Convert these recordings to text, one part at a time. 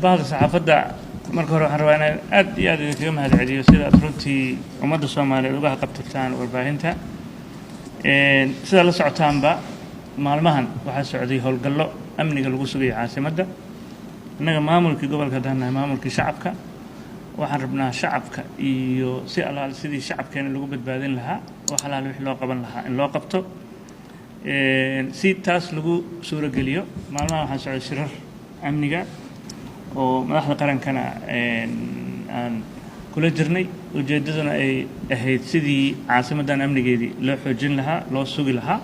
بعض الصحافة marka hore waxaan rabaa inaan aad iyo aad idinkaga mahadceliyo sida aad runtii ummadda Soomaaliyeed uga qabtaan warbaahinta sida la socotaanba maalmahan waxaa socday howlgallo amniga lagu sugay caasimadda innaga maamulkii gobolka Dahna maamulkii shacabka waxaan rabnaa shacabka iyo si alaal sidii shacabkeena lagu badbaadin lahaa wax alaal wixii loo qaban lahaa in loo qabto si taas lagu suuro geliyo maalmahan waxaa socday shirar amniga oo madaxda qarankana aan kula jirnay ujeedaduna ay ahayd sidii caasimadan amnigeedii loo xoojin lahaa loo sugi lahaa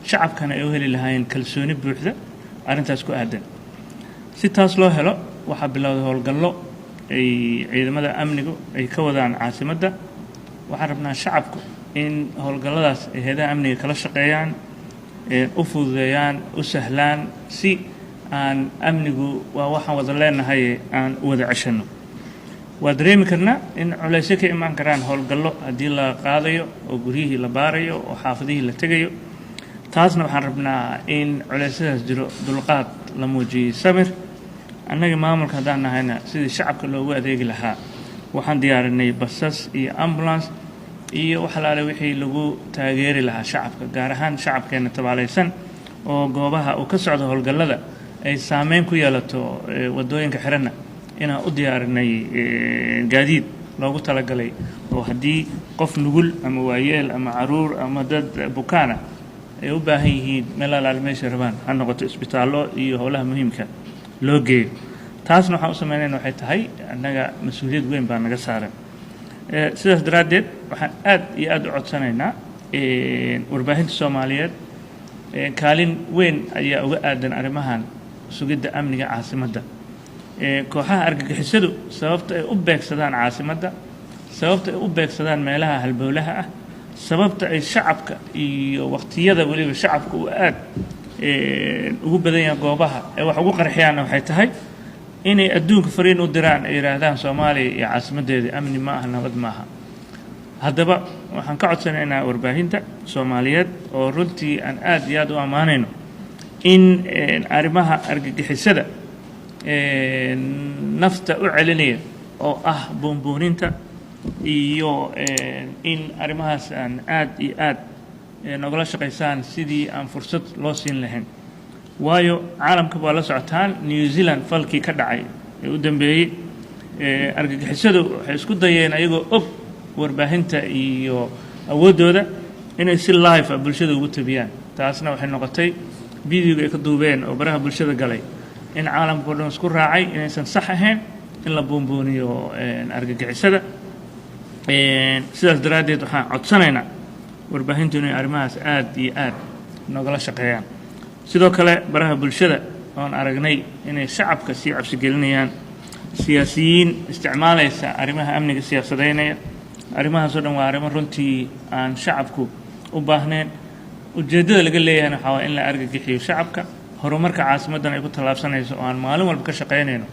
shacabkana ay u heli lahaayeen kalsooni buuxda arrintaas ku aadan si taas loo helo waxaa bilowday howlgallo ay ciidamada amnigu ay ka wadaan caasimadda waxaan rabnaa shacabku in howlgalladaas ay hay'adaha amniga kala shaqeeyaan u fududeeyaan u sahlaan si aan amnigu waa waxaan wada leenahay aan wada ceshano waa dareemi karnaa in culaysyo ka imaan karaan howlgallo haddii la qaadayo oo guryihii la baarayo oo xaafadihii la tegayo taasna waxaan rabnaa in culeysyadaas jiro dulqaad la muujiyey samir annaga maamulka haddaan nahayna sidii shacabka loogu adeegi lahaa waxaan diyaarinay basas iyo ambulance iyo wax alaale wixii lagu taageeri lahaa shacabka gaar ahaan shacabkeena tabaalaysan oo goobaha uu ka socdo howlgallada ay saameyn ku yeelato wadooyinka xiranna inaan u diyaarinay gaadiid loogu talagalay oo haddii qof nugul ama waayeel ama caruur ama dad bukaana ay u baahan yihiin meel alaal meesha rabaan ha noqoto isbitaallo iyo howlaha muhiimka loo geeyo taasna waxaan u sameynayna waxay tahay annaga mas-uuliyad weyn baa naga saaran sidaas daraaddeed waxaan aad iyo aad u codsanaynaa warbaahinta Soomaaliyeed kaalin weyn ayaa uga aadan arrimahan sugidda amniga caasimadda kooxaha argagixisadu sababta ay u beegsadaan caasimadda sababta ay u beegsadaan meelaha halbowlaha ah sababta ay shacabka iyo waqtiyada waliba shacabka u aad ugu badan yahay goobaha ay wax ugu qarxiyaan waxay tahay inay adduunka fariin u diraan ay yiraahdaan Soomaaliya iyo caasimadeeda amni ma aha nabad ma aha haddaba waxaan ka codsanaynaa warbaahinta Soomaaliyeed oo runtii aan aad iyo aad u amaanayno in arrimaha argagixisada nafta u celinaya oo ah boonbooninta iyo in arrimahaas aan aad iyo aad nogala shaqaysaan sidii aan fursad loo siin lahayn waayo caalamka waa la socotaan New Zealand falkii ka dhacay ee u dambeeyay argagixisadu waxay isku dayeen ayagoo og warbaahinta iyo awoodooda inay si live bulshada ugu tabiyaan taasna waxay noqotay fiidiyoga ay ka duubeen oo baraha bulshada galay in caalamku dhan isku raacay inaysan sax ahayn in la boonbooniyo argagixisada sidaas daraaddeed waxaan codsanaynaa warbaahintu inay arrimahaas aad iyo aad nogala shaqeeyaan sidoo kale baraha bulshada oon aragnay inay shacabka sii cabsi gelinayaan siyaasiyiin isticmaalaysa arrimaha amniga siyaasadeynaya arrimahaas oo dhan waa arrimo runtii aan shacabku u baahnayn ujeedada laga leeyahay waxa waa in la argagixiyo shacabka horumarka caasimadan ay ku talaabsanayso oo aan maalin walba ka shaqeynayno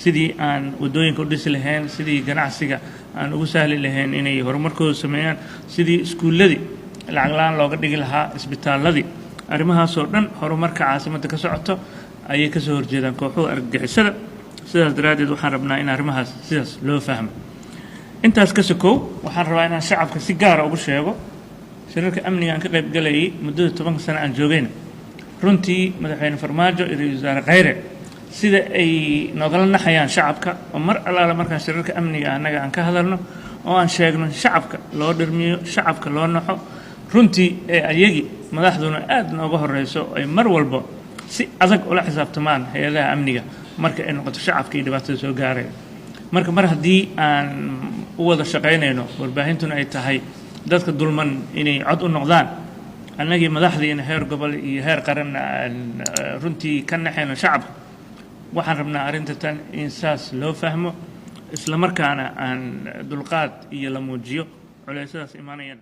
sidii aan wadooyinka u dhisi lahayn sidii ganacsiga aan ugu sahli lahayn inay horumarkooda sameeyaan sidii iskuuladii lacag la'aan looga dhigi lahaa isbitaaladii arrimahaas oo dhan horumarka caasimadda ka socoto ayay ka soo horjeedaan kooxuhu argagixisada sidaas daraaddeed waxaan rabnaa in arrimahaas sidaas loo fahmo intaas ka sokow waxaan rabaa inaan shacabka si gaara ugu sheego shirarka amniga aan ka qayb galayay muddada 10 sano aan joogayna runtii madaxweyne Farmaajo iyo ra'iisul wasaare Khayre sida ay nogala naxayaan shacabka oo mar allaala markaan shirarka amniga annaga aan ka hadalno oo aan sheegno shacabka loo dhirmiyo shacabka loo naxo runtii ayagi madaxduna aad nooga horeyso ay mar walba si adag ula xisaabtamaan hay'adaha amniga marka ay noqoto shacabka iyo dhibaatada soo gaaray marka mar haddii aan u wada shaqeynayno warbaahintuna ay tahay dadka dulman inay cod u noqdaan annagii madaxdiina heer gobol iyo heer qaran runtii ka naxayno shacabka waxaan rabnaa arrinta tan in saas loo fahmo isla markaana aan dulqaad iyo la muujiyo culeysyadaas imaanayana